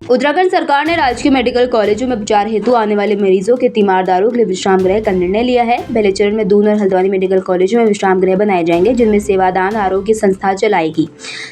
उत्तराखंड सरकार ने राजकीय मेडिकल कॉलेजों में उपचार हेतु आने वाले मरीजों के तीमारदारों के लिए विश्राम गृह का निर्णय लिया है। पहले चरण में दून और हल्द्वानी मेडिकल कॉलेजों में विश्राम गृह बनाए जाएंगे, जिनमें सेवादान आरोग्य संस्था चलाएगी।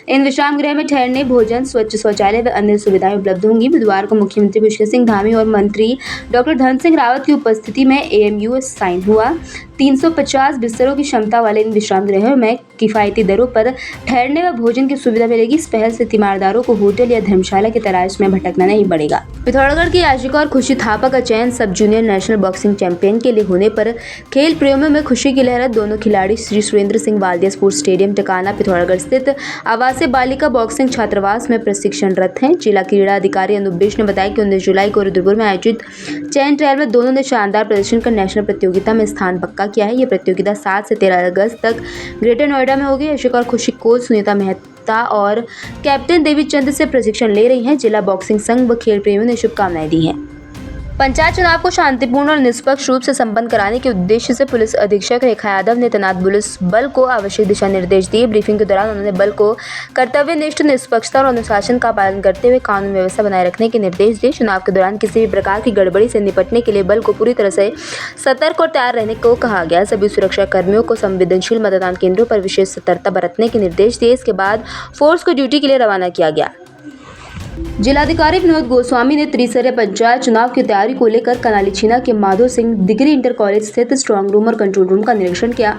इन विश्राम गृह में ठहरने, भोजन, स्वच्छ शौचालय व अन्य सुविधाएं उपलब्ध होंगी। बुधवार को मुख्यमंत्री पुष्कर सिंह धामी और मंत्री डॉक्टर धन सिंह रावत की उपस्थिति में AMU साइन हुआ। 350 बिस्तरों की क्षमता वाले इन विश्राम गृहों में किफायती दरों पर ठहरने व भोजन की सुविधा मिलेगी। इस पहल से तीमारदारों को होटल या धर्मशाला की तलाश में भटकना नहीं पड़ेगा। पिथौरागढ़ की याचिका और खुशी थापा का चयन सब जूनियर नेशनल बॉक्सिंग चैंपियन के लिए होने पर खेल प्रेमियों में खुशी की लहर। दोनों खिलाड़ी श्री सुरेंद्र सिंह वालदिया स्पोर्ट्स स्टेडियम टकाना पिथौरागढ़ स्थित आवासीय बालिका बॉक्सिंग छात्रावास में प्रशिक्षणरत हैं। जिला क्रीड़ा अधिकारी अनुपेश ने बताया कि 19 जुलाई को रुद्रपुर में आयोजित चयन ट्रायल में दोनों ने शानदार प्रदर्शन कर नेशनल प्रतियोगिता में स्थान पक्का किया है। ये प्रतियोगिता 7 से 13 अगस्त तक ग्रेटर नोएडा में होगी। याचिका और खुशी कोच सुनीता मेहता और कैप्टन देवीचंद से प्रशिक्षण ले रही हैं। जिला बॉक्सिंग संघ व खेल प्रेमियों ने शुभकामनाएं दी हैं। पंचायत चुनाव को शांतिपूर्ण और निष्पक्ष रूप से संपन्न कराने के उद्देश्य से पुलिस अधीक्षक रेखा यादव ने तैनात पुलिस बल को आवश्यक दिशा निर्देश दिए। ब्रीफिंग के दौरान उन्होंने बल को कर्तव्यनिष्ठ, निष्पक्षता और अनुशासन का पालन करते हुए कानून व्यवस्था बनाए रखने के निर्देश दिए। चुनाव के दौरान किसी भी प्रकार की गड़बड़ी से निपटने के लिए बल को पूरी तरह से सतर्क और तैयार रहने को कहा गया। सभी सुरक्षा कर्मियों को संवेदनशील मतदान केंद्रों पर विशेष सतर्कता बरतने के निर्देश दिए। इसके बाद फोर्स को ड्यूटी के लिए रवाना किया गया। जिलाधिकारी विनोद गोस्वामी ने त्रिस्तरीय पंचायत चुनाव की तैयारी को लेकर कनालीछीना के Madho Singh degree inter college स्थित स्ट्रांग रूम और कंट्रोल रूम का निरीक्षण किया।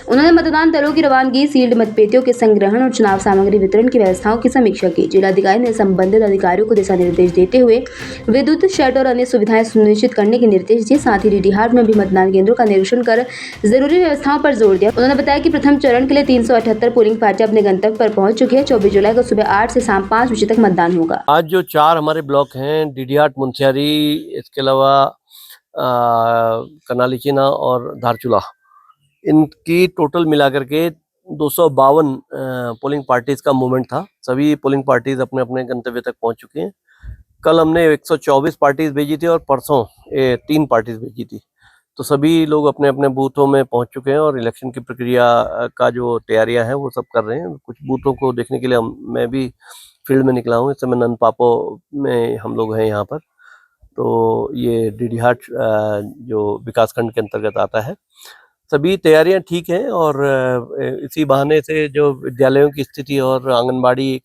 उन्होंने मतदान दलों की रवानगी, सील्ड मतपेटियों के संग्रहण और चुनाव सामग्री वितरण की व्यवस्थाओं की समीक्षा की। जिलाधिकारी ने संबंधित अधिकारियों को दिशा निर्देश देते हुए विद्युत शेड और अन्य सुविधाएं सुनिश्चित करने के निर्देश दिए। साथ ही डीडीहाट में भी मतदान केंद्रों का निरीक्षण कर जरूरी व्यवस्थाओं पर जोर दिया। उन्होंने बताया कि प्रथम चरण के लिए 378 पोलिंग पार्टियां अपने गंतव्य पर पहुंच चुकी है। 24 जुलाई को सुबह 8 से शाम 5 बजे तक मतदान होगा। आज जो 4 हमारे ब्लॉक हैं, डीडीहाट, मुनस्यारी, इसके अलावा कनालीचीना और धारचूला, इनकी टोटल मिलाकर के 252 पोलिंग पार्टीज का मूवमेंट था। सभी पोलिंग पार्टीज अपने अपने गंतव्य तक पहुंच चुके हैं। कल हमने 124 पार्टीज भेजी थी और परसों 3 पार्टीज भेजी थी। तो सभी लोग अपने अपने बूथों में पहुंच चुके हैं और इलेक्शन की प्रक्रिया का जो तैयारियां हैं वो सब कर रहे हैं। कुछ बूथों को देखने के लिए मैं भी फील्ड में निकला हूँ। इस समय नंदपापो में हम लोग हैं यहाँ पर। तो ये डीडीहाट जो विकासखंड के अंतर्गत आता है। सभी तैयारियां ठीक हैं और इसी बहाने से जो विद्यालयों की स्थिति और आंगनबाड़ी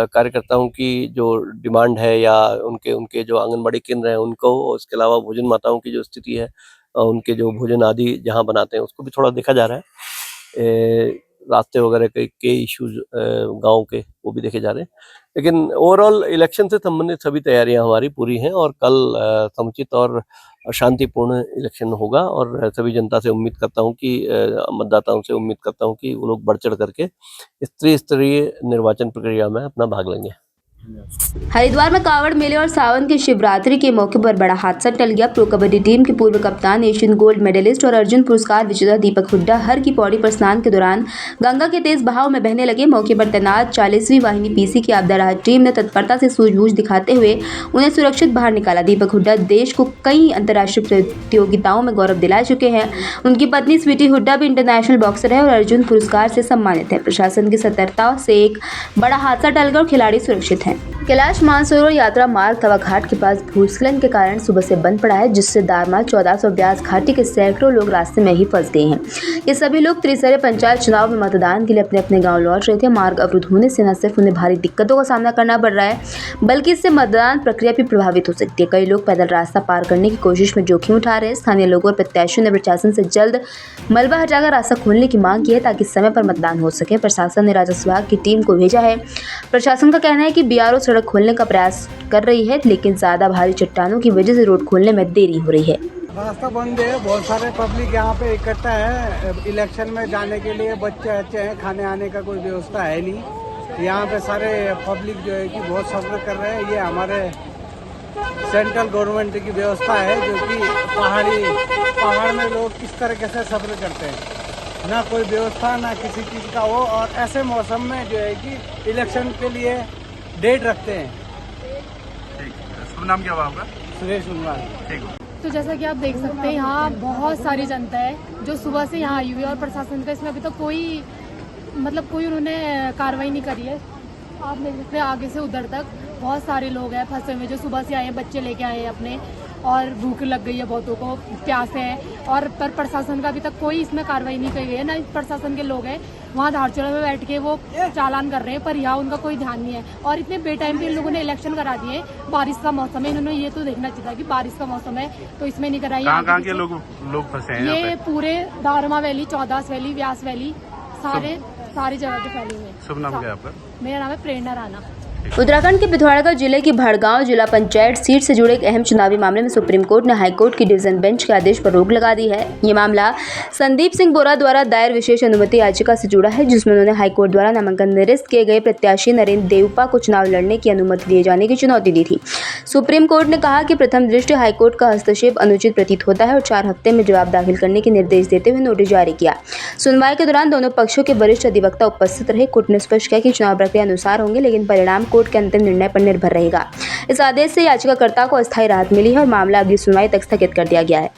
कार्यकर्ताओं की जो डिमांड है या उनके जो आंगनबाड़ी केंद्र हैं उनको, इसके अलावा भोजन माताओं की जो स्थिति है, उनके जो भोजन आदि जहाँ बनाते हैं उसको भी थोड़ा देखा जा रहा है। रास्ते वगैरह के इश्यूज गांव के वो भी देखे जा रहे हैं। लेकिन ओवरऑल इलेक्शन से संबंधित सभी तैयारियां हमारी पूरी हैं और कल समुचित और शांतिपूर्ण इलेक्शन होगा। और सभी जनता से उम्मीद करता हूं कि मतदाताओं से उम्मीद करता हूं कि वो लोग बढ़ चढ़ करके इस त्रिस्तरीय निर्वाचन प्रक्रिया में अपना भाग लेंगे। हरिद्वार में कावड़ मेले और सावन की शिवरात्रि के मौके पर बड़ा हादसा टल गया। प्रो कबड्डी टीम के पूर्व कप्तान, एशियन गोल्ड मेडलिस्ट और अर्जुन पुरस्कार विजेता दीपक हुड्डा हर की पौड़ी पर स्नान के दौरान गंगा के तेज बहाव में बहने लगे। मौके पर तैनात 40वीं वाहिनी PC की आपदा राहत टीम ने तत्परता से सूझबूझ दिखाते हुए उन्हें सुरक्षित बाहर निकाला। दीपक हुड्डा देश को कई अंतर्राष्ट्रीय प्रतियोगिताओं में गौरव दिला चुके हैं। उनकी पत्नी स्वीटी हुड्डा भी इंटरनेशनल बॉक्सर है और अर्जुन पुरस्कार से सम्मानित है। प्रशासन की सतर्कता से एक बड़ा हादसा टल गया और खिलाड़ी सुरक्षित हैं। कैलाश मानसरोवर यात्रा मार्ग तवा घाट के पास भूस्खलन के कारण सुबह से बंद पड़ा है, जिससे दारमा, 1400 ब्यास घाटी के सैकड़ों लोग रास्ते में ही फंस गए हैं। ये सभी लोग त्रिस्तरीय पंचायत चुनाव में मतदान के लिए अपने अपने गांव लौट रहे थे। मार्ग अवरुद्ध होने से न सिर्फ उन्हें भारी दिक्कतों का सामना करना पड़ रहा है, बल्कि इससे मतदान प्रक्रिया भी प्रभावित हो सकती है। कई लोग पैदल रास्ता पार करने की कोशिश में जोखिम उठा रहे हैं। स्थानीय लोगों और प्रत्याशियों ने प्रशासन से जल्द मलबा हटाकर रास्ता खोलने की मांग की है ताकि समय पर मतदान हो सके। प्रशासन ने राजस्व विभाग की टीम को भेजा है। प्रशासन का कहना है कि BRO सड़क खोलने का प्रयास कर रही है, लेकिन ज्यादा भारी चट्टानों की वजह से रोड खोलने में देरी हो रही है। रास्ता बंद है, बहुत सारे पब्लिक यहाँ पे इकट्ठा है। इलेक्शन में जाने के लिए बच्चे अच्छे हैं, खाने आने का कोई व्यवस्था है नहीं। यहाँ पे सारे पब्लिक जो है कि बहुत सफर कर रहे हैं। ये हमारे सेंट्रल गवर्नमेंट की व्यवस्था है जो कि पहाड़ में लोग किस तरीके से सफर करते हैं, ना कोई व्यवस्था ना किसी चीज़ का हो। और ऐसे मौसम में जो है कि इलेक्शन के लिए डेट रखते हैं। शुभ नाम क्या हुआ आपका? सुरेश उनवाल। ठीक है। तो जैसा कि आप देख सकते हैं यहाँ बहुत सारी जनता है जो सुबह से यहाँ आई हुई है और प्रशासन का इसमें अभी तक कोई उन्होंने कार्रवाई नहीं करी है। आप देख सकते हैं आगे से उधर तक बहुत सारे लोग हैं फंसे हुए जो सुबह से आए हैं, बच्चे लेके आए हैं अपने, और भूख लग गई है बहुतों को, प्यासे हैं, और पर प्रशासन का अभी तक कोई इसमें कार्रवाई नहीं की गई है। ना प्रशासन के लोग हैं वहाँ धारचूला में बैठ के वो चालान कर रहे हैं, पर यहाँ उनका कोई ध्यान नहीं है। और इतने बेटाइम पे इन लोगों ने इलेक्शन करा दिए, बारिश का मौसम है, इन्होंने ये तो देखना चाहिए था कि बारिश का मौसम है तो इसमें नहीं कराई। कहाँ के लोग फंसे हैं यहाँ ये पे? पूरे दारमा वैली, चौदास वैली, व्यास वैली, सारी जगह पे फैले हुए हैं। शुभ नाम क्या है आपका? मेरा नाम है प्रेरणा राणा। उत्तराखंड के पिथौरागढ़ जिले की भड़गांव जिला पंचायत सीट से जुड़े एक अहम चुनावी मामले में सुप्रीम कोर्ट ने हाई कोर्ट की डिवीजन बेंच के आदेश पर रोक लगा दी है। ये मामला संदीप सिंह बोरा द्वारा दायर विशेष अनुमति याचिका से जुड़ा है, जिसमें उन्होंने हाई कोर्ट द्वारा नामांकन निरस्त किए गए प्रत्याशी नरेंद्र देवपा को चुनाव लड़ने की अनुमति दिए जाने की चुनौती दी थी। सुप्रीम कोर्ट ने कहा कि प्रथम दृष्टि हाई कोर्ट का हस्तक्षेप अनुचित प्रतीत होता है और 4 हफ्ते में जवाब दाखिल करने के निर्देश देते हुए नोटिस जारी किया। सुनवाई के दौरान दोनों पक्षों के वरिष्ठ अधिवक्ता उपस्थित रहे। कोर्ट ने स्पष्ट किया कि चुनाव प्रक्रिया अनुसार होंगे, लेकिन परिणाम कोर्ट के अंतिम निर्णय पर निर्भर रहेगा। इस आदेश से याचिकाकर्ता को अस्थायी राहत मिली है और मामला अगली सुनवाई तक स्थगित कर दिया गया है।